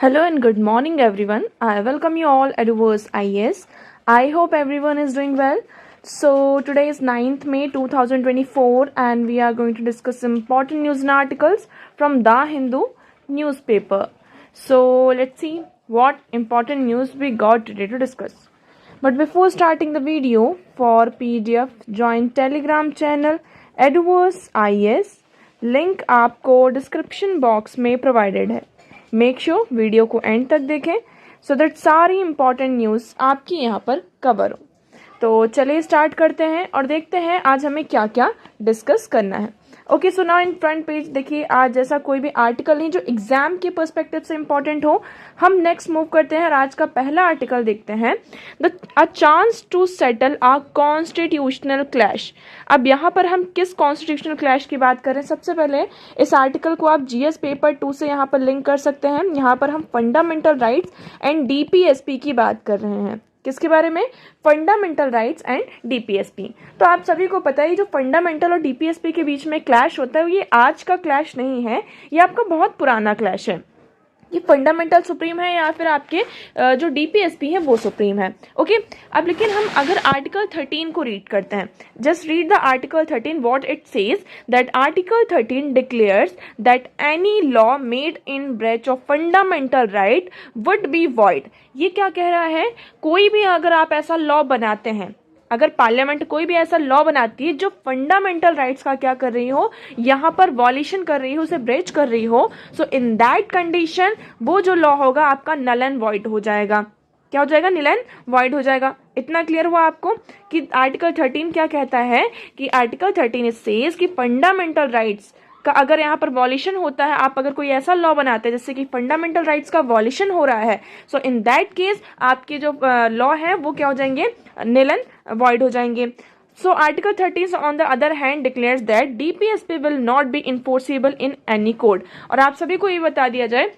Hello and good morning everyone. I welcome you all at Verse IS. I hope everyone is doing well. So today is 9th May 2024 and we are going to discuss important news and articles from The Hindu newspaper. So let's see what important news we got today to discuss. But before starting the video, for PDF join Telegram channel Eduverse IS. Link आपको description box में provided है. Make sure video को and तक देखें so that सारी important news आपकी यहाँ पर कवर हो. तो चलिए स्टार्ट करते हैं और देखते हैं आज हमें क्या क्या डिस्कस करना है. Okay, so now in front page देखिए, आज जैसा कोई भी आर्टिकल नहीं जो एग्जाम के पर्सपेक्टिव से इंपॉर्टेंट हो. हम नेक्स्ट मूव करते हैं और आज का पहला आर्टिकल देखते हैं, a chance to settle a constitutional clash. अब यहाँ पर हम किस कॉन्स्टिट्यूशनल क्लैश की बात कर रहे हैं? सबसे पहले इस आर्टिकल को आप जीएस पेपर 2 से यहाँ पर लिंक कर सकते हैं. यहाँ पर हम फंडामेंटल राइट्स एंड डीपीएसपी की बात कर रहे हैं. किसके बारे में? Fundamental rights and DPSP. तो आप सभी को पता है जो फंडामेंटल और डीपीएसपी के बीच में क्लैश होता है ये आज का क्लैश नहीं है, ये आपका बहुत पुराना क्लैश है. ये फंडामेंटल सुप्रीम है या फिर आपके जो डीपीएसपी है वो सुप्रीम है. ओके, अब लेकिन हम अगर आर्टिकल 13 को रीड करते हैं, just read the article 13 what it says that article 13 declares that any law made in breach of fundamental right would be void. ये क्या कह रहा है? कोई भी अगर आप ऐसा लॉ बनाते हैं, अगर पार्लियामेंट कोई भी ऐसा लॉ बनाती है जो फंडामेंटल राइट्स का क्या कर रही हो, यहाँ पर वॉल्यूशन कर रही हो, उसे ब्रेच कर रही हो, सो इन दैट कंडीशन वो जो लॉ होगा आपका नल एंड वॉइड हो जाएगा. क्या हो जाएगा? नल एंड वॉइड हो जाएगा. इतना क्लियर हुआ आपको कि आर्टिकल 13 क्या कहता है? कि आर्टिकल 13 इट सेज कि फंडामेंटल राइट्स का अगर यहाँ पर वॉल्यूशन होता है, आप अगर कोई ऐसा लॉ बनाते हैं जिससे कि फंडामेंटल राइट्स का वॉल्यूशन हो रहा है, सो इन दैट केस आपके जो लॉ है वो क्या हो जाएंगे? निल एंड वॉइड हो जाएंगे. So article 13 on the other hand declares that DPSP will not be enforceable in any code. और आप सभी को ये बता दिया जाए,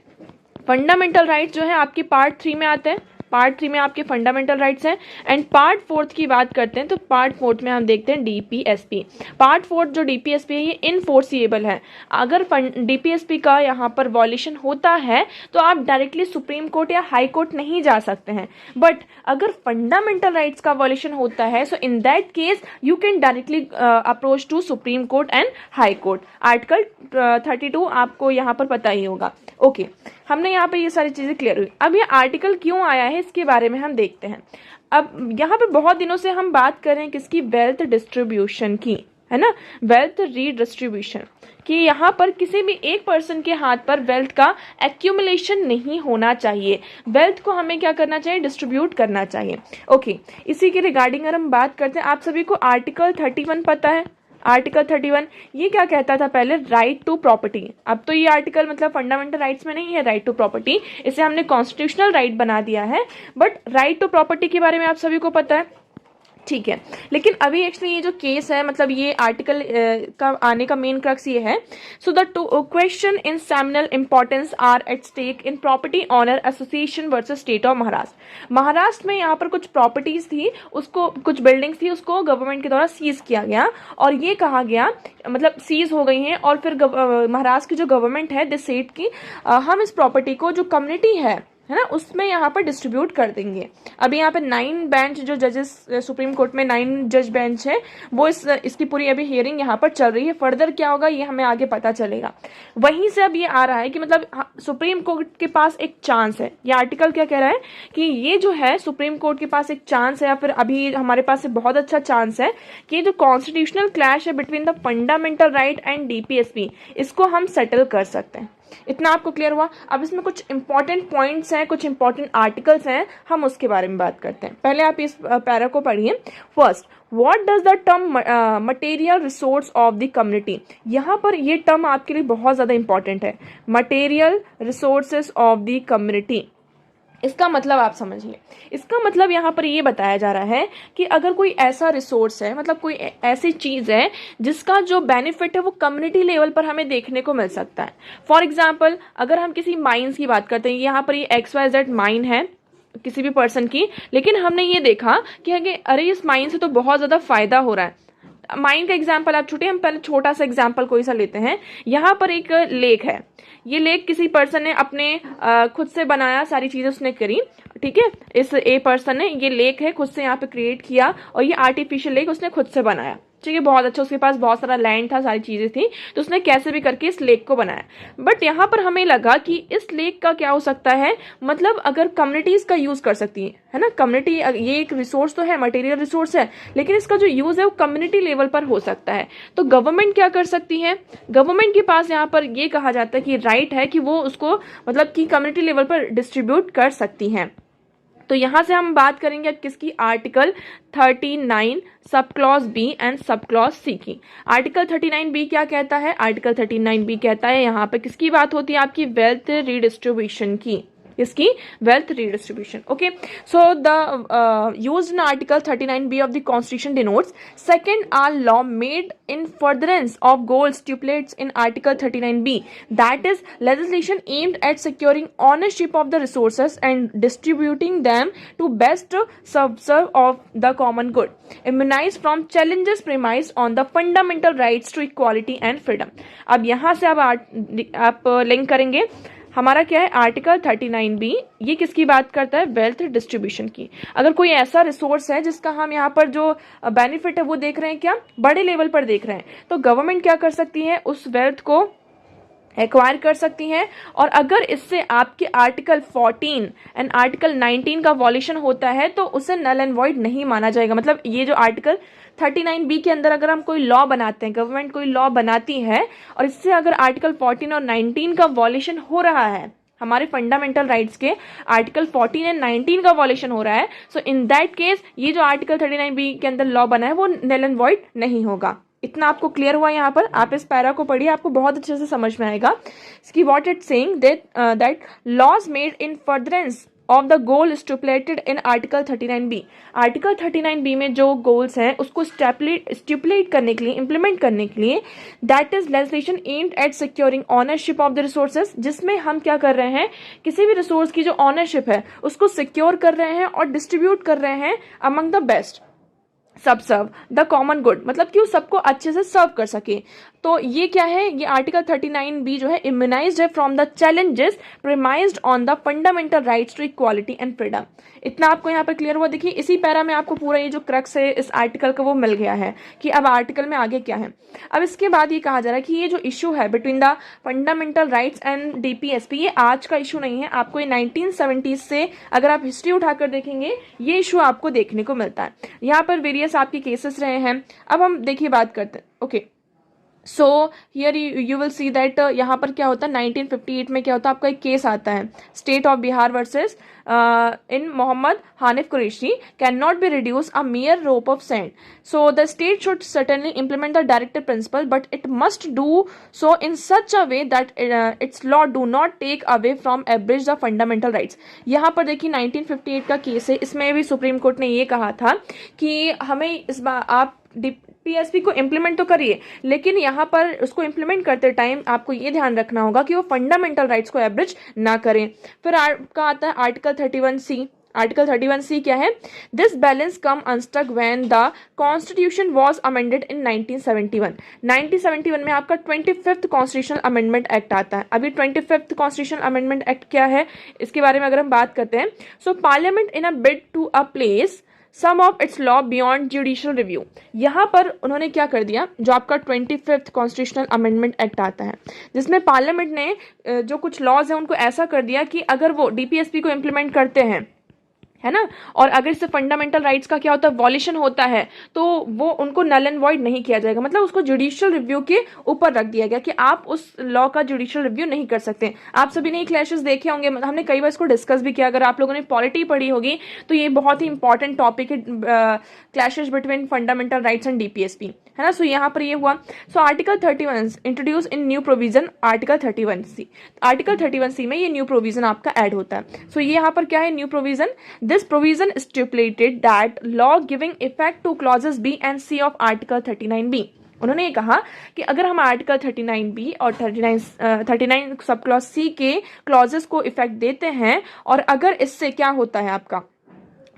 फंडामेंटल राइट्स जो है आपकी पार्ट 3 में आते हैं. पार्ट 3 में आपके फंडामेंटल राइट्स हैं एंड पार्ट 4 की बात करते हैं तो पार्ट 4 में हम देखते हैं डीपीएसपी. पार्ट 4 जो डीपीएसपी है ये इनफोर्सिएबल है. अगर डीपीएसपी का यहाँ पर वॉल्यूशन होता है तो आप डायरेक्टली सुप्रीम कोर्ट या हाई कोर्ट नहीं जा सकते हैं. बट अगर फंडामेंटल राइट्स का वॉल्यूशन होता है so in that case you can directly approach to Supreme Court and High Court. Article 32 आपको यहाँ पर पता ही होगा. ओके, हमने यहाँ पे ये सारी चीजें क्लियर हुई. अब ये आर्टिकल क्यों आया है इसके बारे में हम देखते हैं. अब यहाँ पे बहुत दिनों से हम बात कर रहे हैं किसकी? वेल्थ डिस्ट्रीब्यूशन की, है ना, वेल्थ रीडिस्ट्रीब्यूशन, कि यहाँ पर किसी भी एक पर्सन के हाथ पर वेल्थ का एक्यूमुलेशन नहीं होना चाहिए. वेल्थ को हमें क्या करना चाहिए? डिस्ट्रीब्यूट करना चाहिए. ओके, इसी के रिगार्डिंग अगर हम बात करते हैं, आप सभी को आर्टिकल 31 पता है. आर्टिकल 31 ये क्या कहता था पहले? Right to property. अब तो ये आर्टिकल मतलब फंडामेंटल राइट्स में नहीं है राइट टू प्रॉपर्टी, इसे हमने कॉन्स्टिट्यूशनल राइट बना दिया है. बट राइट टू प्रॉपर्टी के बारे में आप सभी को पता है, ठीक है. लेकिन अभी एक्चुअली ये जो केस है, मतलब ये आर्टिकल का आने का मेन क्रक्स ये है. So the question in seminal importance are at stake in property owner association versus state of Maharashtra. Maharashtra में यहाँ पर कुछ प्रॉपर्टीज थी, उसको कुछ बिल्डिंग्स थी, उसको गवर्नमेंट के द्वारा सीज किया गया और ये कहा गया, मतलब सीज हो गई हैं और फिर महाराष्ट्र की जो गवर्नमेंट है दिस स्टेट की, हम इस प्रॉपर्टी को जो कम्युनिटी है ना उसमें यहाँ पर डिस्ट्रीब्यूट कर देंगे. अभी यहाँ पे 9 बेंच जो जजेस सुप्रीम कोर्ट में 9 जज बेंच है वो इसकी पूरी अभी हियरिंग यहाँ पर चल रही है. फर्दर क्या होगा ये हमें आगे पता चलेगा. वहीं से अब ये आ रहा है कि मतलब सुप्रीम कोर्ट के पास एक चांस है. ये आर्टिकल क्या कह रहा है कि ये जो है सुप्रीम कोर्ट के पास एक चांस है या फिर अभी हमारे पास बहुत अच्छा चांस है कि जो कॉन्स्टिट्यूशनल क्लैश है between the fundamental right and DPSP, इसको हम सेटल कर सकते हैं. इतना आपको क्लियर हुआ. अब इसमें कुछ इंपॉर्टेंट पॉइंट्स हैं, कुछ इंपॉर्टेंट आर्टिकल्स हैं, हम उसके बारे में बात करते हैं. पहले आप इस पैरा को पढ़िए. First, what does the term material resource of the community. यहाँ पर ये टर्म आपके लिए बहुत ज़्यादा इंपॉर्टेंट है, material resources of the community. इसका मतलब आप समझिए, इसका मतलब यहाँ पर ये बताया जा रहा है कि अगर कोई ऐसा रिसोर्स है, मतलब कोई ऐसी चीज़ है जिसका जो बेनिफिट है वो कम्युनिटी लेवल पर हमें देखने को मिल सकता है. फॉर एग्जांपल अगर हम किसी माइंस की बात करते हैं, यहाँ पर ये XYZ माइन है किसी भी पर्सन की, लेकिन हमने ये देखा कि अरे इस माइन से तो बहुत ज़्यादा फायदा हो रहा है, माइन का एग्जाम्पल आप छूटे, हम पहले छोटा सा एग्जाम्पल कोई सा लेते हैं। यहाँ पर एक लेक है, ये लेक किसी पर्सन ने अपने खुद से बनाया, सारी चीजें उसने करी, ठीक है। इस ए पर्सन ने ये लेक है खुद से यहाँ पे क्रिएट किया और ये आर्टिफिशियल लेक उसने खुद से बनाया, ठीक है। बहुत अच्छा, उसके पास बहुत सारा लैंड था, सारी चीजें थी, तो उसने कैसे भी करके इस लेक को बनाया। बट यहाँ पर हमें लगा कि इस लेक का क्या हो सकता है, मतलब अगर कम्युनिटीज का यूज कर सकती है ना, कम्युनिटी, ये एक रिसोर्स तो है, मटेरियल रिसोर्स है, लेकिन इसका जो यूज है वो कम्युनिटी लेवल पर हो सकता है। तो गवर्नमेंट क्या कर सकती है, गवर्नमेंट के पास यहाँ पर ये कहा जाता है कि राइट है कि वो उसको मतलब कि कम्युनिटी लेवल पर डिस्ट्रीब्यूट कर सकती है। तो यहां से हम बात करेंगे किसकी, article 39 sub clause B and sub clause C की। आर्टिकल 39 बी क्या कहता है, आर्टिकल 39 बी कहता है यहाँ पे किसकी बात होती है, आपकी वेल्थ रीडिस्ट्रीब्यूशन की, इसकी wealth redistribution. Okay, so the used in Article 39B of the Constitution denotes second are law made in furtherance of goals stipulated in Article 39B, that is legislation aimed at securing ownership of the resources and distributing them to best serve of the common good, immunized from challenges premised on the fundamental rights to equality and freedom. अब यहाँ से आप link करेंगे, हमारा क्या है, article 39B ये किसकी बात करता है, वेल्थ डिस्ट्रीब्यूशन की। अगर कोई ऐसा रिसोर्स है जिसका हम यहाँ पर जो बेनिफिट है वो देख रहे हैं, क्या बड़े लेवल पर देख रहे हैं, तो गवर्नमेंट क्या कर सकती है, उस वेल्थ को एक्वायर कर सकती हैं। और अगर इससे आपके आर्टिकल 14 एंड आर्टिकल 19 का वॉल्यूशन होता है तो उसे नल एंड वॉइड नहीं माना जाएगा। मतलब ये जो आर्टिकल 39B के अंदर अगर हम कोई लॉ बनाते हैं, गवर्नमेंट कोई लॉ बनाती है और इससे अगर आर्टिकल 14 और 19 का वॉल्यूशन हो रहा है, हमारे फंडामेंटल राइट्स के आर्टिकल 14 एंड 19 का वॉल्यूशन हो रहा है, सो इन दैट केस ये जो आर्टिकल 39B के अंदर लॉ बना है वो नल एंड वॉइड नहीं होगा। इतना आपको क्लियर हुआ यहाँ पर, आप इस पैरा को पढ़िए, आपको बहुत अच्छे से समझ में आएगा कि what it saying that laws made in furtherance of the goal stipulated in article 39B। Article 39B में जो गोल्स हैं उसको स्टिपुलेट करने के लिए, इंप्लीमेंट करने के लिए, that is legislation aimed at securing ownership of the resources, जिसमें हम क्या कर रहे हैं, किसी भी रिसोर्स की जो ऑनरशिप है उसको सिक्योर कर रहे हैं और डिस्ट्रीब्यूट कर रहे हैं अमंग द बेस्ट, सब सर्व द कॉमन गुड, मतलब कि वो सबको अच्छे से सर्व कर सके। तो ये क्या है, ये आर्टिकल 39B जो है इम्यूनाइज्ड है from the challenges premised on the fundamental rights to equality and freedom. इतना आपको यहाँ पर क्लियर हुआ। देखिए इसी पैरा में आपको पूरा ये जो क्रक्स है इस आर्टिकल का वो मिल गया है कि अब आर्टिकल में आगे क्या है। अब इसके बाद ये कहा जा रहा है कि ये जो इशू है between the fundamental rights and DPSP, ये आज का इशू नहीं है, आपको ये 1970s से अगर आप हिस्ट्री उठाकर देखेंगे ये इशू आपको देखने को मिलता है। यहाँ पर वेरियस आपके केसेस रहे हैं। अब हम देखिए बात करते हैं। Okay, so here you will see that यहाँ पर क्या होता है, 1958 में क्या होता है, आपका एक केस आता है, state of Bihar versus in Mohammad Hanif Qureshi can not be reduce a mere rope of sand, so the state should certainly implement the directive principle, but it must do so in such a way that its law do not take away from abridge the fundamental rights। यहाँ पर देखिए 1958 का case है, इसमें भी supreme court ने ये कहा था कि हमें इस बार आप DPSP को इम्प्लीमेंट तो करिए, लेकिन यहाँ पर उसको इम्प्लीमेंट करते टाइम आपको ये ध्यान रखना होगा कि वो फंडामेंटल राइट्स को एब्रिज ना करें। फिर आपका आता है आर्टिकल 31C। आर्टिकल 31C क्या है, this balance come unstuck when the constitution was amended in 1971। 1971 में आपका 25th कॉन्स्टिट्यूशनल अमेंडमेंट एक्ट आता है। अभी 25th कॉन्स्टिट्यूशनल अमेंडमेंट एक्ट क्या है, इसके बारे में अगर हम बात करते हैं, so parliament in a bid to a place some of its law beyond judicial review. यहाँ पर उन्होंने क्या कर दिया, जो आपका 25th कॉन्स्टिट्यूशनल अमेंडमेंट एक्ट आता है जिसमें पार्लियामेंट ने जो कुछ लॉज हैं उनको ऐसा कर दिया कि अगर वो DPSP को इम्प्लीमेंट करते हैं, है ना, और अगर इससे फंडामेंटल राइट्स का क्या होता है, वॉल्यूशन होता है, तो वो उनको नल एंड वॉइड नहीं किया जाएगा। मतलब उसको जुडिशियल रिव्यू के ऊपर रख दिया गया कि आप उस लॉ का जुडिशियल रिव्यू नहीं कर सकते। आप सभी ने क्लैशेस देखे होंगे, हमने कई बार इसको डिस्कस भी किया। अगर आप लोगों ने पॉलिटी पढ़ी होगी तो ये बहुत ही इंपॉर्टेंट टॉपिक है, clashes between fundamental rights and DPSP, है ना। सो यहाँ पर ये हुआ। सो आर्टिकल 31 इंट्रोड्यूस इन new provision, article 31C। Article 31C में ये न्यू प्रोविजन आपका ऐड होता है। सो ये यहाँ पर क्या है, new provision, this provision stipulated that law giving effect to clauses B and C of article 39B। उन्होंने ये कहा कि अगर हम आर्टिकल 39B और 39 सब क्लॉज C के क्लॉजेस को इफेक्ट देते हैं और अगर इससे क्या होता है, आपका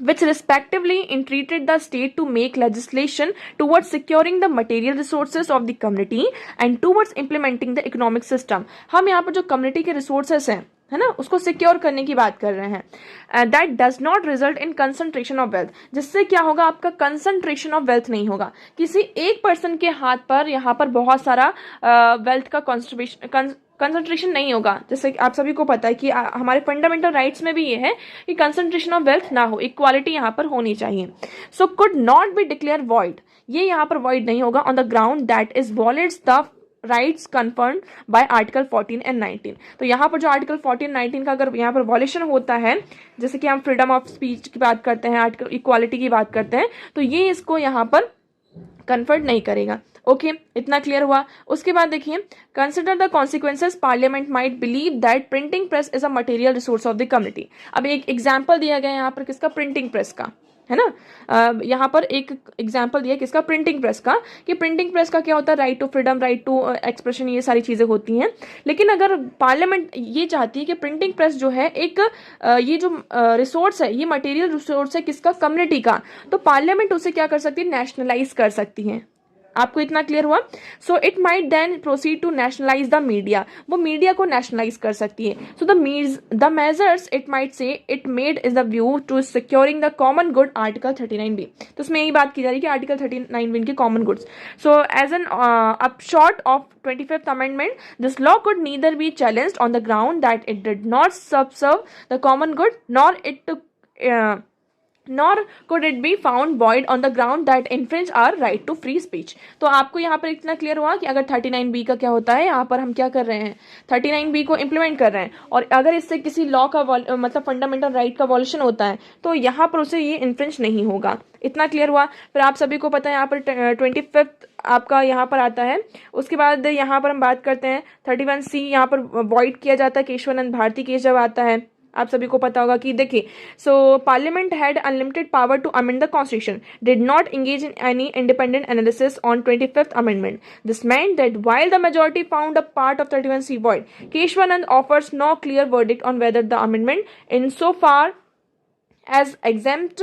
which respectively entreated the state to make legislation towards securing the material resources of the community and towards implementing the economic system। हम यहाँ पर जो community के resources हैं, है ना, उसको सिक्योर करने की बात कर रहे हैं। That does not result in concentration of wealth, जिससे क्या होगा, आपका कंसंट्रेशन ऑफ वेल्थ नहीं होगा। किसी एक पर्सन के हाथ पर यहाँ पर बहुत सारा वेल्थ का कंसंट्रेशन नहीं होगा। जैसे आप सभी को पता है कि हमारे फंडामेंटल राइट्स में भी ये है कि कंसंट्रेशन ऑफ वेल्थ ना हो, इक्वालिटी यहाँ पर होनी चाहिए। So could not be declare void, ये यहाँ पर वॉइड नहीं होगा on the ground that is wallets the rights confirmed bye article 14 and 19। तो यहाँ पर जो आर्टिकल 14 19 का अगर यहाँ पर वॉलेशन होता है, जैसे कि हम फ्रीडम ऑफ स्पीच की बात करते हैं, आर्टिकल इक्वालिटी की बात करते हैं, तो ये इसको यहाँ पर कन्फर्ट नहीं करेगा। ओके, इतना क्लियर हुआ। उसके बाद देखिए, consider the consequences, parliament might believe that printing press is a material resource of the community. अब एक एग्जाम्पल दिया गया यहाँ पर किसका, प्रिंटिंग प्रेस का, है ना। यहाँ पर एक एग्जाम्पल दिया किसका, प्रिंटिंग प्रेस का, कि प्रिंटिंग प्रेस का क्या होता है, right to freedom, right to expression, ये सारी चीज़ें होती हैं। लेकिन अगर पार्लियामेंट ये चाहती है कि प्रिंटिंग प्रेस जो है एक ये जो रिसोर्स है, ये मटेरियल रिसोर्स है किसका, कम्युनिटी का, तो पार्लियामेंट उसे क्या कर सकती है, नेशनलाइज कर सकती है। आपको इतना क्लियर हुआ। So it might then proceed to nationalise the media, वो मीडिया को नेशनलाइज कर सकती है। So the measures it might say it made is the view to securing the common good, article 39B। तो उसमें यही बात की जा रही है कि आर्टिकल 39B के common goods. So as an upshot of 25th amendment, this law could neither be challenged on the ground that it did not subserve the common good, nor could it be found void on the ground that infringe our right to free speech। तो आपको यहाँ पर इतना clear हुआ कि अगर 39B का क्या होता है, यहाँ पर हम क्या कर रहे हैं, 39B को इम्प्लीमेंट कर रहे हैं, और अगर इससे किसी लॉ का मतलब फंडामेंटल राइट का वॉल्यूशन होता है तो यहाँ पर उसे ये इन्फ्रिंज नहीं होगा। इतना क्लियर हुआ। फिर आप सभी को पता है यहाँ पर 25th आपका यहाँ पर आता है। उसके बाद यहाँ पर हम बात करते हैं 31C, यहाँ पर वॉइड किया जाता है केशवानंद भारती केस जब आता है। आप सभी को पता होगा कि देखिए, so parliament had unlimited power to amend the constitution, did not engage in any independent analysis on 25th amendment. This meant that while the majority found a part of 31C void, Keshwanand offers no clear verdict on whether the amendment, insofar as exempt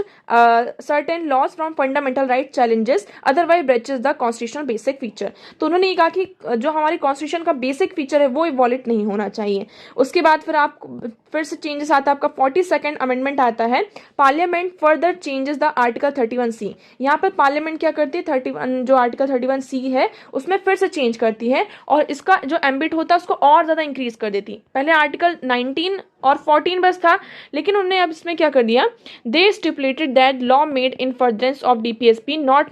certain laws from fundamental right challenges, otherwise breaches the constitutional basic feature। तो उन्होंने ये कहा कि जो हमारे constitution का basic feature है वो वॉलेट नहीं होना चाहिए। उसके बाद फिर से चेंजेस आता है, आपका 42nd अमेंडमेंट आता है। Parliament further changes the article 31C। यहाँ पर पार्लियामेंट क्या करती है, 31 जो आर्टिकल 31C है उसमें फिर से चेंज करती है, और इसका जो एम्बिट होता है उसको और ज्यादा इंक्रीज कर देती। पहले आर्टिकल 19 और 14 बस था, लेकिन उन्होंने अब इसमें क्या कर दिया, they stipulated that law made in furtherance of DPSP, not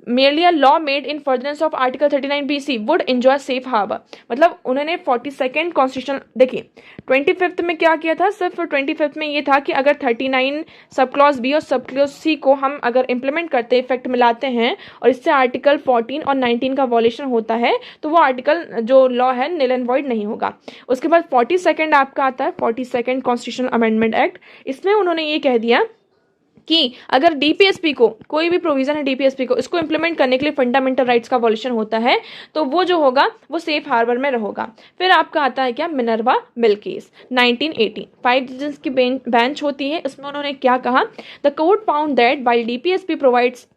merely a law made in furtherance of article 39BC would enjoy safe harbor। मतलब उन्होंने 42nd कॉन्स्टिट्यूशन, देखिए 25th में क्या किया था, सिर्फ 25th में ये था कि अगर 39 सब क्लॉज बी और सब क्लॉज सी को हम अगर इम्प्लीमेंट करते, इफेक्ट मिलाते हैं, और इससे आर्टिकल 14 और 19 का वॉल्यूशन होता है, तो वो आर्टिकल जो लॉ है निल एंड वॉइड नहीं होगा। उसके बाद 42nd आपका आता है, 42nd कॉन्स्टिट्यूशनल अमेंडमेंट एक्ट। इसमें उन्होंने ये कह दिया कि अगर DPSP को, कोई भी प्रोविजन है DPSP को, इसको इंप्लीमेंट करने के लिए फंडामेंटल राइट्स का वॉल्यूशन होता है, तो वो जो होगा वो सेफ हार्बर में रहेगा। फिर आपका आता है क्या, मिनर्वा मिल केस 1980, 5 जजेस की बेंच होती है। इसमें उन्होंने क्या कहा, the court found that while DPSP provides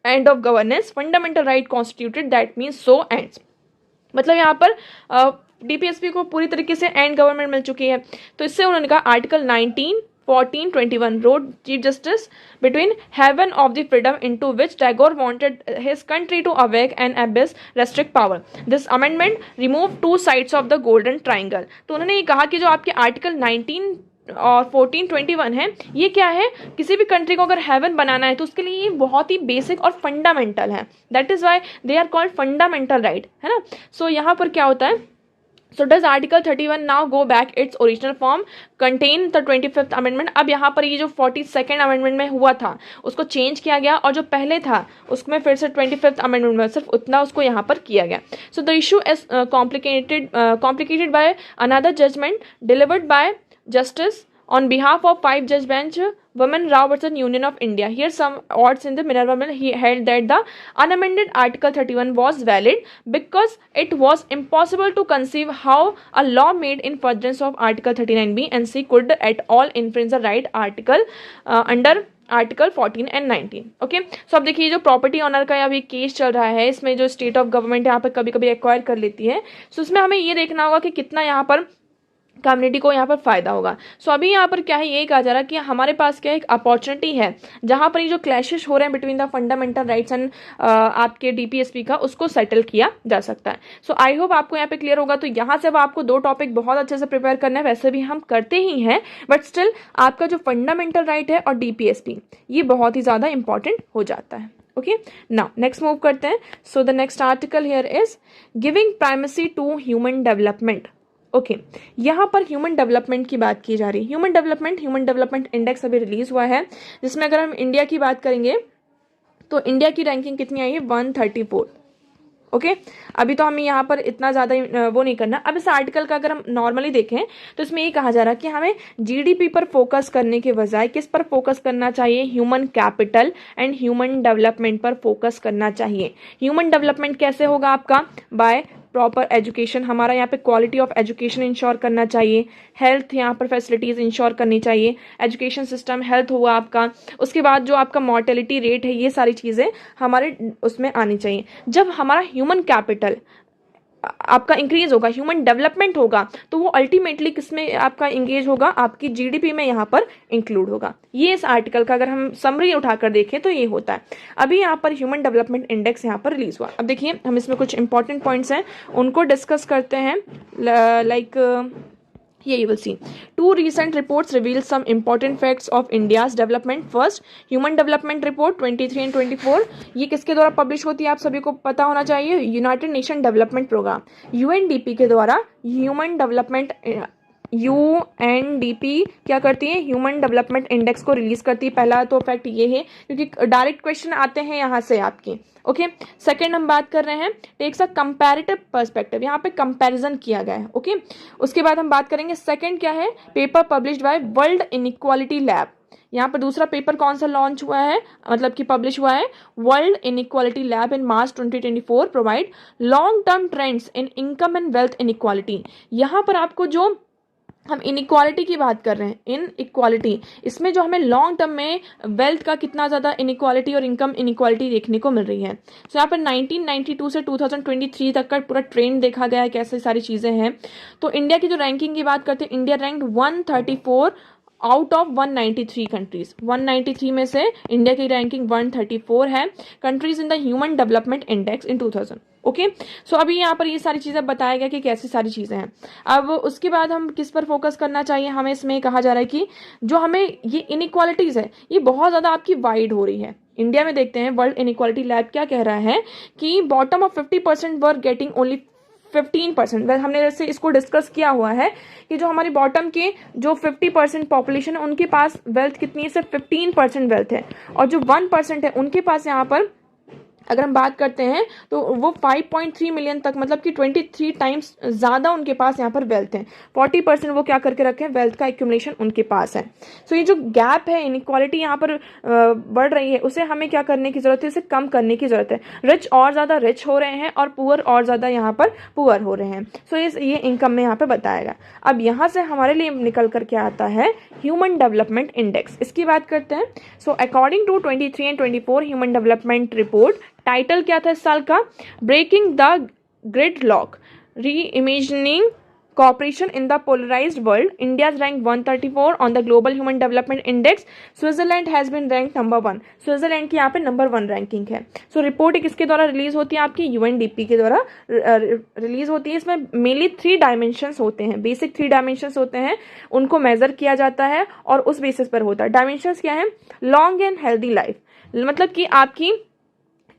end of governance, fundamental right constituted that means so ends. मतलब यहाँ पर DPSP को पूरी तरीके से एंड गवर्नमेंट मिल चुकी है। तो इससे उन्होंने कहा article 19, 14, 21 wrote Chief Justice between heaven of the freedom into which Tagore wanted his country to awake and abyss restrict power. This amendment removed two sides of the golden triangle। तो उन्होंने ये कहा कि जो आपके आर्टिकल 19 और 14, 21 है, ये क्या है, किसी भी कंट्री को अगर हेवन बनाना है तो उसके लिए ये बहुत ही बेसिक और फंडामेंटल है। That is why they are called fundamental right, है ना। सो यहाँ पर क्या होता है, So does Article 31 now go back its original form, contain the 25th Amendment? अब यहाँ पर ये जो 42nd Amendment में हुआ था उसको चेंज किया गया, और जो पहले था उसमें फिर से 25th Amendment में सिर्फ उतना उसको यहाँ पर किया गया। So the issue is complicated by another judgment delivered by Justice On behalf of 5-judge bench, Women Rao versus Union of India. Here some odds in the Minerva Mill. He held that the unamended Article 31 was valid because it was impossible to conceive how a law made in furtherance of Article 39B and C could at all infringe the right article under article 14 and 19. Okay, so अब देखिए जो property honour का अभी case चल रहा है, इसमें जो स्टेट ऑफ गवर्नमेंट यहाँ पर कभी कभी एक्वायर कर लेती है, सो इसमें हमें ये देखना होगा कि कितना यहाँ पर कम्युनिटी को यहाँ पर फायदा होगा. सो अभी यहाँ पर क्या है, ये कहा जा रहा है कि हमारे पास क्या एक अपॉर्चुनिटी है जहाँ पर ये जो क्लैशेस हो रहे हैं between the fundamental rights and आपके डीपीएसपी का, उसको सेटल किया जा सकता है. सो आई होप आपको यहाँ पे क्लियर होगा. तो यहाँ से अब आपको 2 टॉपिक बहुत अच्छे से प्रिपेयर करना है, वैसे भी हम करते ही हैं, बट स्टिल आपका जो फंडामेंटल राइट है और डीपीएसपी, ये बहुत ही ज़्यादा इंपॉर्टेंट हो जाता है. ओके, नाउ नेक्स्ट मूव करते हैं. So the next article here is giving primacy to human development. Okay, यहाँ पर ह्यूमन डेवलपमेंट की बात की जा रही है. ह्यूमन डेवलपमेंट इंडेक्स अभी रिलीज हुआ है, जिसमें अगर हम इंडिया की बात करेंगे तो इंडिया की रैंकिंग कितनी आई है, 134. ओके, अभी तो हमें यहाँ पर इतना ज़्यादा वो नहीं करना. अब इस आर्टिकल का अगर हम नॉर्मली देखें तो इसमें ये कहा जा रहा है कि हमें जीडीपी पर फोकस करने के बजाय किस पर फोकस करना चाहिए, human capital and human development पर फोकस करना चाहिए. ह्यूमन डेवलपमेंट कैसे होगा आपका, बाय प्रॉपर एजुकेशन. हमारा यहाँ पे क्वालिटी ऑफ एजुकेशन इंश्योर करना चाहिए, हेल्थ यहाँ पर फैसिलिटीज़ इंश्योर करनी चाहिए, एजुकेशन सिस्टम हेल्थ हुआ आपका, उसके बाद जो आपका मॉर्टेलिटी रेट है, ये सारी चीज़ें हमारे उसमें आनी चाहिए. जब हमारा ह्यूमन कैपिटल आपका इंक्रीज होगा, ह्यूमन डेवलपमेंट होगा, तो वो अल्टीमेटली किसमें आपका इंगेज होगा, आपकी जीडीपी में यहाँ पर इंक्लूड होगा. ये इस आर्टिकल का अगर हम समरी उठाकर देखें तो ये होता है. अभी यहाँ पर ह्यूमन डेवलपमेंट इंडेक्स यहाँ पर रिलीज हुआ. अब देखिए हम इसमें कुछ इंपॉर्टेंट पॉइंट्स हैं, उनको डिस्कस करते हैं. Like here you will see 2 recent reports reveal some important facts of India's development. First, Human Development Report 23 and 24. ये किसके द्वारा पब्लिश होती है, आप सभी को पता होना चाहिए, united nation development programme UNDP के द्वारा. ह्यूमन डेवलपमेंट यूएनडीपी क्या करती है, ह्यूमन डेवलपमेंट इंडेक्स को रिलीज करती है. पहला तो फैक्ट ये है क्योंकि डायरेक्ट क्वेश्चन आते हैं यहाँ से आपकी. ओके, सेकेंड हम बात कर रहे हैं टेक्स अ कंपैरेटिव पर्सपेक्टिव, यहाँ पे कंपैरिजन किया गया है. ओके, उसके बाद हम बात करेंगे सेकेंड क्या है, paper published by world inequality lab. यहाँ पर दूसरा पेपर कौन सा लॉन्च हुआ है, मतलब कि पब्लिश हुआ है, world inequality lab in March 2024 provide long term trends in income and wealth inequality. यहाँ पर आपको जो हम इनइक्वालिटी की बात कर रहे हैं, इनइक्वालिटी, इसमें जो हमें लॉन्ग टर्म में वेल्थ का कितना ज़्यादा इनइक्वालिटी और इनकम इनइक्वालिटी देखने को मिल रही है. सो यहाँ पर 1992 से 2023 तक का पूरा ट्रेंड देखा गया है, कैसे सारी चीज़ें हैं. तो इंडिया की जो रैंकिंग की बात करते हैं, India ranked 134 out of 193 countries. 193 में से इंडिया की रैंकिंग 134 है countries in the human development index in 2000. Okay, so अभी यहाँ पर ये सारी चीज़ें बताया गया कि कैसी सारी चीज़ें हैं. अब उसके बाद हम किस पर फोकस करना चाहिए, हमें इसमें कहा जा रहा है कि जो हमें ये इनइक्वालिटीज़ है, ये बहुत ज़्यादा आपकी वाइड हो रही है. इंडिया में देखते हैं वर्ल्ड इनइक्वालिटी लैब क्या कह रहा है कि bottom of 50% were getting only 15%. हमने जैसे इसको डिस्कस किया हुआ है कि जो हमारी बॉटम के जो 50% पॉपुलेशन है, उनके पास वेल्थ कितनी है, सिर्फ 15% वेल्थ है, और जो 1% है उनके पास यहाँ पर अगर हम बात करते हैं तो वो 5.3 मिलियन तक, मतलब कि 23 टाइम्स ज़्यादा उनके पास यहाँ पर वेल्थ है. 40% वो क्या करके रखे हैं, वेल्थ का एक्यूमुलेशन उनके पास है. सो ये जो गैप है, इनइक्वालिटी यहाँ पर बढ़ रही है, उसे हमें क्या करने की ज़रूरत है, इसे कम करने की ज़रूरत है. रिच और ज़्यादा रिच हो रहे हैं और पुअर और ज़्यादा यहाँ पर पुअर हो रहे हैं. सो ये इनकम में यहाँ पर बताएगा. अब यहाँ से हमारे लिए निकल कर क्या आता है, ह्यूमन डेवलपमेंट इंडेक्स. इसकी बात करते हैं. So according to 23 and 24 human development report, title क्या था इस साल का, breaking the grid lock, reimagining cooperation in the polarised world. India rank 134 on the global human development index. Switzerland has been rank number 1. Switzerland की यहाँ पे number 1 ranking है. सो report किसके द्वारा रिलीज होती है, आपकी यूएनडीपी के द्वारा रिलीज होती है. इसमें मेनली 3 डायमेंशंस होते हैं, बेसिक 3 डायमेंशंस होते हैं, उनको मेजर किया जाता है और उस बेसिस पर होता है. डायमेंशंस क्या है, लॉन्ग एंड हेल्दी लाइफ, मतलब कि आपकी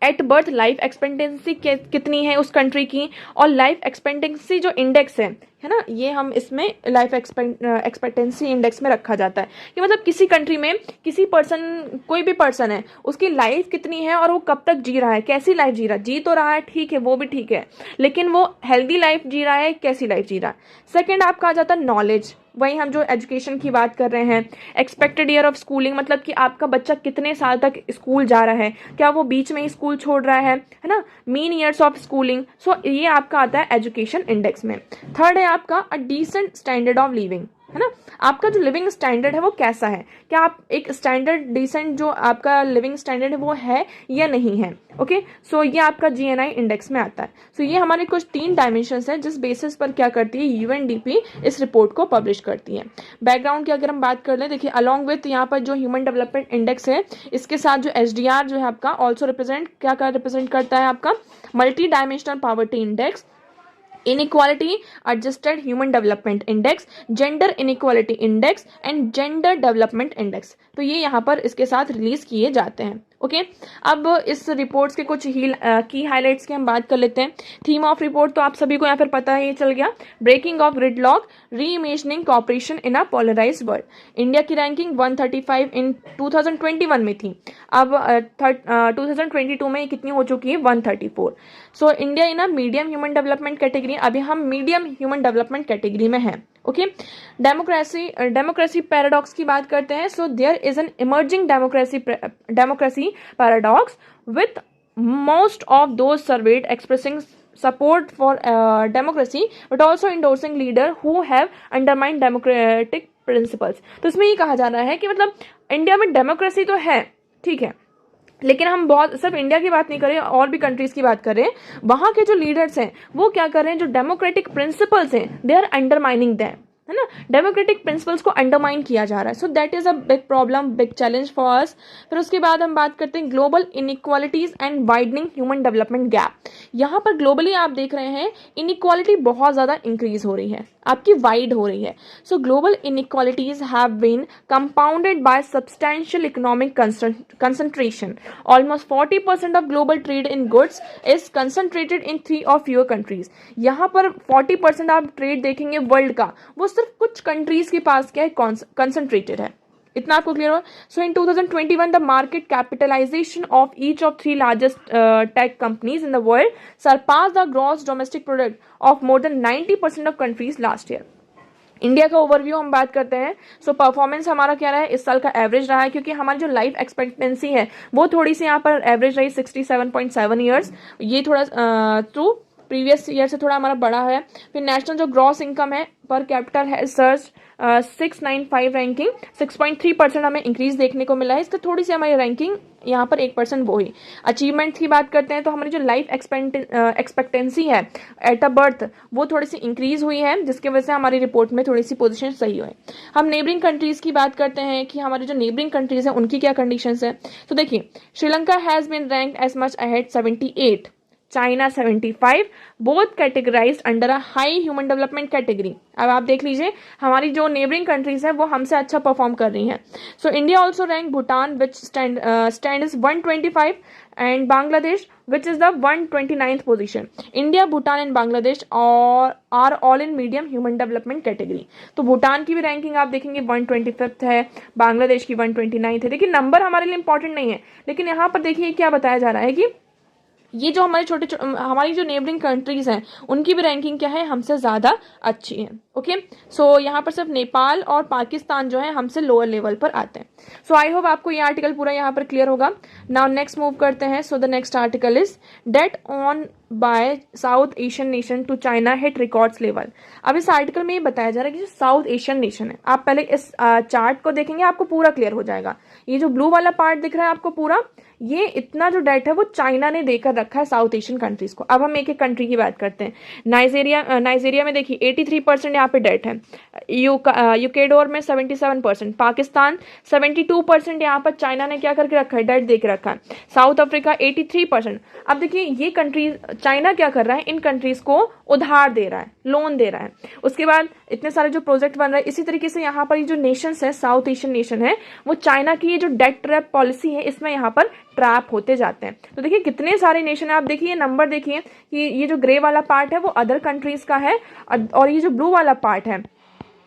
एट बर्थ लाइफ एक्सपेक्टेंसी कितनी है उस कंट्री की, और लाइफ एक्सपेक्टेंसी जो इंडेक्स है ना, ये हम इसमें लाइफ एक्सपेक्टेंसी इंडेक्स में रखा जाता है कि मतलब किसी कंट्री में किसी पर्सन, कोई भी पर्सन है, उसकी लाइफ कितनी है और वो कब तक जी रहा है, कैसी लाइफ जी रहा है. जी तो रहा है, ठीक है, वो भी ठीक है, लेकिन वो हेल्दी लाइफ जी रहा है, कैसी लाइफ जी रहा है. सेकेंड आपका आ जाता है नॉलेज. वहीं हम जो एजुकेशन की बात कर रहे हैं, एक्सपेक्टेड ईयर ऑफ स्कूलिंग, मतलब कि आपका बच्चा कितने साल तक स्कूल जा रहा है, क्या वो बीच में ही स्कूल छोड़ रहा है ना, मीन ईयर्स ऑफ स्कूलिंग। सो ये आपका आता है एजुकेशन इंडेक्स में। थर्ड है आपका a decent standard of living, है ना, आपका जो लिविंग स्टैंडर्ड है वो कैसा है, क्या आप एक स्टैंडर्ड डिसेंट जो आपका लिविंग स्टैंडर्ड है वो है या नहीं है। ओके, सो ये आपका जीएनआई इंडेक्स में आता है। सो ये हमारे कुछ 3 डायमेंशंस हैं जिस बेसिस पर क्या करती है यूएनडीपी इस रिपोर्ट को पब्लिश करती है। बैकग्राउंड की अगर हम बात कर लें, देखिए अलॉन्ग विथ यहाँ पर जो ह्यूमन डेवलपमेंट इंडेक्स है, इसके साथ जो एचडीआर जो है आपका ऑल्सो रिप्रेजेंट करता है आपका multi dimensional poverty index, inequality adjusted human development index, gender inequality index and gender development index. तो ये यहाँ पर इसके साथ रिलीज किए जाते हैं। ओके, अब इस रिपोर्ट्स के कुछ की हाइलाइट्स की हम बात कर लेते हैं। थीम ऑफ रिपोर्ट तो आप सभी को यहाँ पर पता ही चल गया, breaking of gridlock, reimagining cooperation in a polarised world. India की रैंकिंग 135 इन 2021 में थी, अब 2022 में कितनी हो चुकी है, 134। So India in a medium human development category, अभी हम मीडियम ह्यूमन डेवलपमेंट कैटेगरी में हैं। ओके, डेमोक्रेसी पैराडॉक्स की बात करते हैं। So there is an emerging democracy paradox with most of those surveyed expressing support for democracy but also endorsing leader who have undermined democratic principles। तो इसमें ये कहा जा रहा है कि मतलब इंडिया में डेमोक्रेसी तो है, ठीक है, लेकिन हम बहुत सिर्फ इंडिया की बात नहीं करें, और भी कंट्रीज की बात करें, वहां के जो लीडर्स हैं वो क्या कर रहे हैं, जो डेमोक्रेटिक प्रिंसिपल्स हैं दे आर अंडरमाइनिंग दैम, है ना, डेमोक्रेटिक प्रिंसिपल्स को अंडरमाइन किया जा रहा है। So that is a big problem, big challenge for us. फिर उसके बाद हम बात करते हैं global inequalities and widening human development gap. यहाँ पर ग्लोबली आप देख रहे हैं इनइक्वालिटी बहुत ज्यादा इंक्रीज हो रही है, आपकी वाइड हो रही है। So global inequalities have been compounded by substantial economic concentration. Almost 40% of global trade in goods is concentrated in 3 or fewer countries. यहाँ पर 40% आप ट्रेड देखेंगे वर्ल्ड का, वो सिर्फ कुछ कंट्रीज के पास क्या है, कंसंट्रेटेड है। इतना आपको क्लियर हो। So in 2021 the market capitalisation of each of 3 largest tech companies in the world surpass the gross domestic product of more than 90% of countries last year. India का ओवरव्यू हम बात करते हैं। सो परफॉर्मेंस हमारा क्या रहा है, इस साल का एवरेज रहा है, क्योंकि हमारी जो लाइफ एक्सपेक्टेंसी है वो थोड़ी सी यहाँ पर एवरेज रही 67.7 ईयर्स, ये थोड़ा टू प्रीवियस ईयर से थोड़ा हमारा बड़ा है। फिर नेशनल जो ग्रॉस इनकम है पर कैपिटल है सर्च 695 रैंकिंग 6.3% हमें इंक्रीज देखने को मिला है, इसका थोड़ी सी हमारी रैंकिंग यहाँ पर 1% वो ही। अचीवमेंट की बात करते हैं तो हमारी जो लाइफ एक्सपेक्टेंसी है एट अ बर्थ वो थोड़ी सी इंक्रीज हुई है, जिसकी वजह से हमारी रिपोर्ट में थोड़ी सी पोजीशन सही हुई। हम नेबरिंग कंट्रीज की बात करते हैं कि हमारी जो नेबरिंग कंट्रीज है उनकी क्या कंडीशंस है। तो देखिए Sri Lanka has been ranked as much ahead 78, China 75, both categorised under a high human development category. अब आप देख लीजिए हमारी जो नेबरिंग कंट्रीज है वो हमसे अच्छा परफॉर्म कर रही हैं। So India also rank Bhutan which stand is 125 and Bangladesh which is the 129th position. India, Bhutan and Bangladesh are all in medium human development category. तो भूटान की भी रैंकिंग आप देखेंगे 125th है, बांग्लादेश की 129th है। देखिए नंबर हमारे लिए इंपॉर्टेंट नहीं है, लेकिन यहाँ पर देखिए क्या बताया जा रहा है कि ये जो हमारे हमारी जो नेबरिंग कंट्रीज हैं उनकी भी रैंकिंग क्या है, हमसे ज़्यादा अच्छी है। ओके, सो यहाँ पर सिर्फ नेपाल और पाकिस्तान जो है हमसे लोअर लेवल पर आते हैं। सो आई होप आपको ये आर्टिकल पूरा यहाँ पर क्लियर होगा। नाउ नेक्स्ट मूव करते हैं। So the next article is debt on by South Asian nation to China hit records level. अब इस आर्टिकल में ये बताया जा रहा है कि जो साउथ एशियन नेशन है, आप पहले इस चार्ट को देखेंगे आपको पूरा क्लियर हो जाएगा। ये जो ब्लू वाला पार्ट दिख रहा है आपको पूरा, ये इतना जो डेट है वो चाइना ने देकर रखा है साउथ एशियन कंट्रीज को। अब हम एक एक कंट्री की बात करते हैं। नाइजीरिया में देखिए 83% यहाँ पे डेट है, यूकेडोर में 77%, पाकिस्तान 72% यहाँ पर चाइना ने क्या करके रखा है, डेट दे के रखा है। South Africa 83%। अब देखिए ये कंट्रीज, चाइना क्या कर रहा है, इन कंट्रीज को उधार दे रहा है, लोन दे रहा है। उसके बाद इतने सारे जो प्रोजेक्ट बन रहे हैं, इसी तरीके से यहाँ पर ये जो नेशंस है, साउथ एशियन नेशन है, वो चाइना की ये जो डेट ट्रैप पॉलिसी है इसमें यहाँ पर ट्रैप होते जाते हैं। तो देखिए कितने सारे नेशन है, आप देखिए नंबर देखिए कि ये जो ग्रे वाला पार्ट है वो अदर कंट्रीज का है और ये जो ब्लू वाला पार्ट है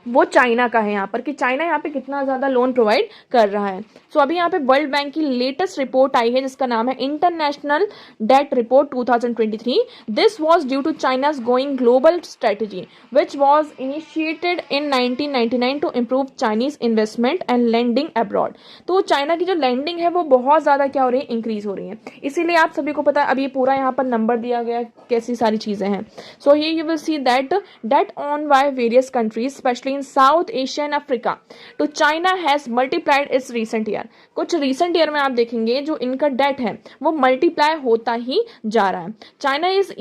वो चाइना का है यहाँ पर, कि चाइना यहाँ पे कितना ज़्यादा लोन प्रोवाइड कर रहा है। सो अभी यहाँ पे वर्ल्ड बैंक की लेटेस्ट रिपोर्ट आई है जिसका नाम है international debt report 2023। This was due to China's going global strategy which was initiated in 1999 to improve Chinese investment and lending abroad. तो चाइना की जो लेंडिंग है वो बहुत ज़्यादा क्या हो रही है, इंक्रीज हो रही है। इसीलिए आप सभी को पता है, अब ये पूरा यहाँ पर नंबर दिया गया है, कैसी सारी चीज़ें हैं। So here you will see that debt on by various countries specially in South Asia and Africa तो China has multiplied its recent year। कुछ recent year में आप देखेंगे जो इनका डेट है वो मल्टीप्लाई होता ही जा रहा है। China is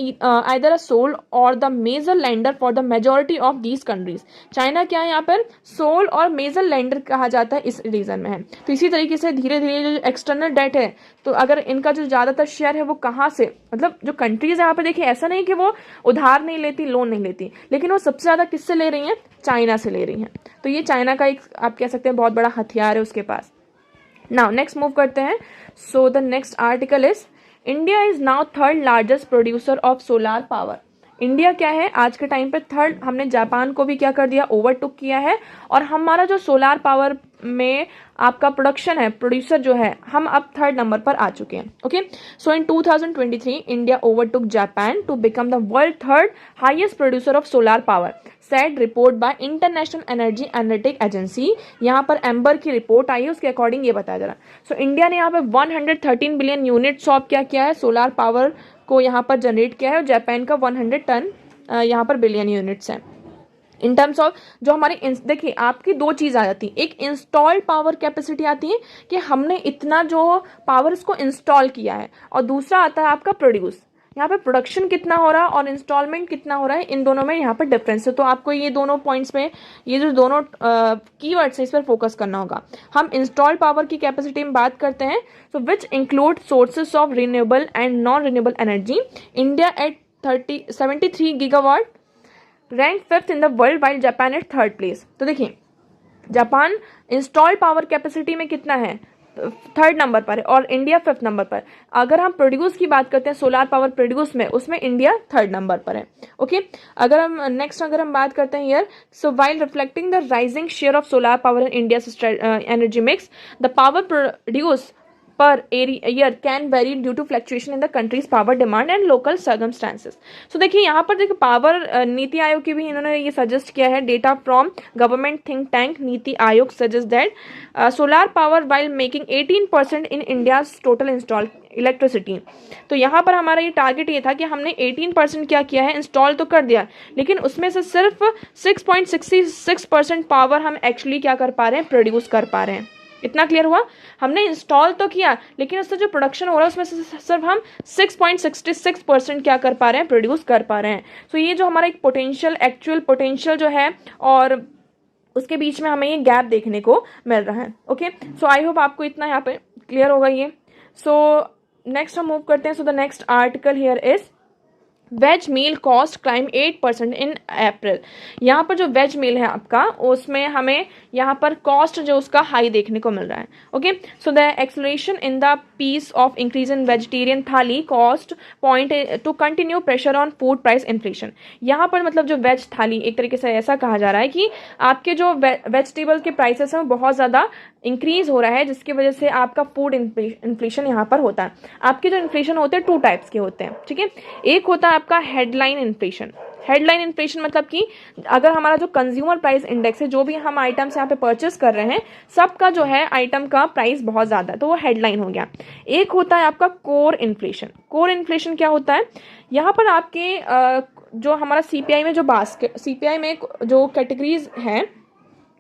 either a sole or the major lender for the majority of these countries। China क्या है यहाँ पर, सोल और मेजर लेंडर कहा जाता है इस रीजन में है। तो इसी तरीके से धीरे धीरे जो एक्सटर्नल डेट है, तो अगर इनका जो ज्यादातर शेयर है वो कहाँ से, मतलब जो कंट्रीज यहाँ पे देखिए, ऐसा नहीं कि वो उधार नहीं लेती, लोन नहीं लेती, लेकिन वो सबसे ज्यादा किससे ले रही हैं, चाइना से ले रही हैं। तो ये चाइना का एक आप कह सकते हैं बहुत बड़ा हथियार है उसके पास। नाउ नेक्स्ट मूव करते हैं। So the next article is India is now third largest producer of solar power. India क्या है आज के टाइम पे थर्ड, हमने जापान को भी क्या कर दिया, ओवरटुक किया है, और हमारा जो सोलार पावर में आपका प्रोडक्शन है, प्रोड्यूसर जो है, हम अब थर्ड नंबर पर आ चुके हैं। Okay, so in 2023 India overtook Japan to become the world third highest producer of solar power, said report by international energy analytic agency. यहाँ पर एम्बर की रिपोर्ट आई है, उसके अकॉर्डिंग ये बताया जा रहा है। सो इंडिया ने यहाँ पे 113 बिलियन यूनिट्स ऑफ क्या किया है, सोलार पावर को यहाँ पर जनरेट किया है, और जापान का 100 टन यहाँ पर बिलियन यूनिट्स है। इन टर्म्स ऑफ जो हमारे देखिए आपकी दो चीज आ जाती है, एक इंस्टॉल्ड पावर कैपेसिटी आती है कि हमने इतना जो पावर इसको इंस्टॉल किया है, और दूसरा आता है आपका प्रोड्यूस, यहाँ पे प्रोडक्शन कितना हो रहा है और इंस्टॉलमेंट कितना हो रहा है, इन दोनों में यहाँ पर डिफरेंस है। तो आपको ये दोनों पॉइंट्स में, ये जो दोनों कीवर्ड्स हैं, इस पर फोकस करना होगा। हम इंस्टॉल्ड पावर की कैपेसिटी में बात करते हैं, so which include sources of renewable and non renewable energy. India at 73 gigawatt, rank 5th in the world, while Japan at 3rd place. तो देखिए जापान इंस्टॉल्ड पावर कैपेसिटी में कितना है, 3rd नंबर पर है, और इंडिया 5th नंबर पर। अगर हम प्रोड्यूस की बात करते हैं, सोलार पावर प्रोड्यूस में, उसमें इंडिया 3rd नंबर पर है। ओके, अगर हम बात करते हैं here, so while reflecting the rising share of solar power in India energy mix, the power produce per year can vary due to fluctuation in the country's power demand and local circumstances। So देखिए यहाँ पर देखिए power NITI Aayog की भी इन्होंने ये suggest किया है, data from government think tank NITI Aayog suggest that solar power while making 18% in India's total install electricity. तो यहाँ पर हमारा ये टारगेट ये था कि हमने 18% क्या किया है, इंस्टॉल तो कर दिया, लेकिन उसमें से सिर्फ 6.66% पावर हम एक्चुअली क्या कर पा रहे हैं, प्रोड्यूस कर पा रहे हैं। इतना क्लियर हुआ, हमने इंस्टॉल तो किया, लेकिन उससे जो प्रोडक्शन हो रहा है उसमें से सिर्फ हम 6.66% क्या कर पा रहे हैं, प्रोड्यूस कर पा रहे हैं। सो ये जो हमारा एक पोटेंशियल, एक्चुअल पोटेंशियल जो है, और उसके बीच में हमें ये गैप देखने को मिल रहा है। ओके, सो आई होप आपको इतना यहाँ पे क्लियर होगा ये। सो नेक्स्ट हम मूव करते हैं। So the next article here is veg meal cost climb 8% in April. यहाँ पर जो वेज मील है आपका, उसमें हमें यहाँ पर कॉस्ट जो उसका हाई देखने को मिल रहा है। Okay, so the acceleration in the pace of increase in vegetarian thali cost point to continue pressure on food price inflation. यहाँ पर मतलब जो वेज थाली, एक तरीके से ऐसा कहा जा रहा है कि आपके जो वेजिटेबल के प्राइसेस हैं वो बहुत ज़्यादा इंक्रीज हो रहा है, जिसकी वजह से आपका फूड इन्फ्लेशन यहाँ पर होता है। आपके जो इन्फ्लेशन होते हैं 2 टाइप्स के होते हैं, ठीक है। एक होता है आपका हेडलाइन इन्फ्लेशन। हेडलाइन इन्फ्लेशन मतलब कि अगर हमारा जो कंज्यूमर प्राइस इंडेक्स है, जो भी हम आइटम्स यहाँ पे परचेस कर रहे हैं, सबका जो है आइटम का प्राइस बहुत ज़्यादा है, तो वो हेडलाइन हो गया। एक होता है आपका कोर इन्फ्लेशन। कोर इन्फ्लेशन क्या होता है, यहाँ पर आपके जो हमारा सीपीआई में जो बास्केट, सीपीआई में जो कैटेगरीज हैं,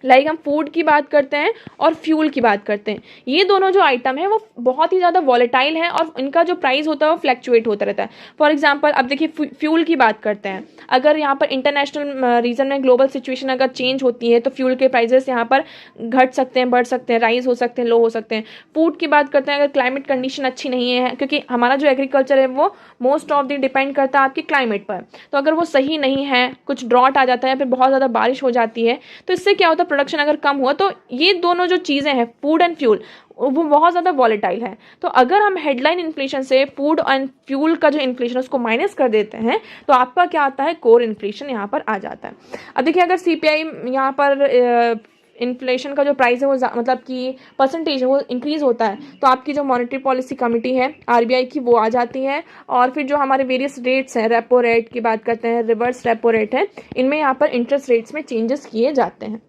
लाइक हम फूड की बात करते हैं और फ्यूल की बात करते हैं, ये दोनों जो आइटम है वो बहुत ही ज़्यादा वॉलेटाइल है, और इनका जो प्राइस होता है वो फ्लैक्चुएट होता रहता है। फॉर एग्जांपल अब देखिए फ्यूल की बात करते हैं, अगर यहाँ पर इंटरनेशनल रीजन में ग्लोबल सिचुएशन अगर चेंज होती है तो फ्यूल के प्राइजेस यहाँ पर घट सकते हैं, बढ़ सकते हैं, राइज हो सकते हैं, लो हो सकते हैं। फूड की बात करते हैं, अगर क्लाइमेट कंडीशन अच्छी नहीं है, क्योंकि हमारा जो एग्रीकल्चर है वो मोस्ट ऑफ द डिपेंड करता है आपके क्लाइमेट पर, तो अगर वो सही नहीं है, कुछ ड्रॉट आ जाता है, फिर बहुत ज़्यादा बारिश हो जाती है, तो इससे क्या होता है, प्रोडक्शन अगर कम हुआ तो ये दोनों जो चीज़ें हैं फूड एंड फ्यूल वो बहुत ज़्यादा वॉलेटाइल है। तो अगर हम हेडलाइन इन्फ्लेशन से फूड एंड फ्यूल का जो इन्फ्लेशन उसको माइनस कर देते हैं तो आपका क्या आता है, कोर इन्फ्लेशन यहाँ पर आ जाता है। अब देखिए अगर सीपीआई यहाँ पर इन्फ्लेशन का जो प्राइस है वो मतलब कि परसेंटेज है वो इंक्रीज होता है तो आपकी जो मॉनेटरी पॉलिसी कमेटी है आरबीआई की वो आ जाती है और फिर जो हमारे वेरियस रेट्स हैं, रेपो रेट की बात करते हैं, रिवर्स रेपो रेट है, इनमें यहाँ पर इंटरेस्ट रेट्स में चेंजेस किए जाते हैं।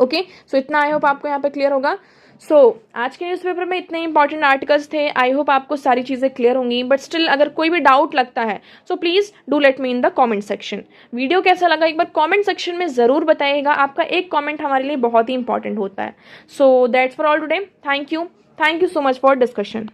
ओके, सो इतना आई होप आपको यहाँ पे क्लियर होगा। सो आज के न्यूज़पेपर में इतने इंपॉर्टेंट आर्टिकल्स थे, आई होप आपको सारी चीज़ें क्लियर होंगी। बट स्टिल अगर कोई भी डाउट लगता है so please do let me in the comment section. Video कैसा लगा एक बार कमेंट सेक्शन में ज़रूर बताइएगा, आपका एक कमेंट हमारे लिए बहुत ही इंपॉर्टेंट होता है। So that's for all today, thank you so much for discussion.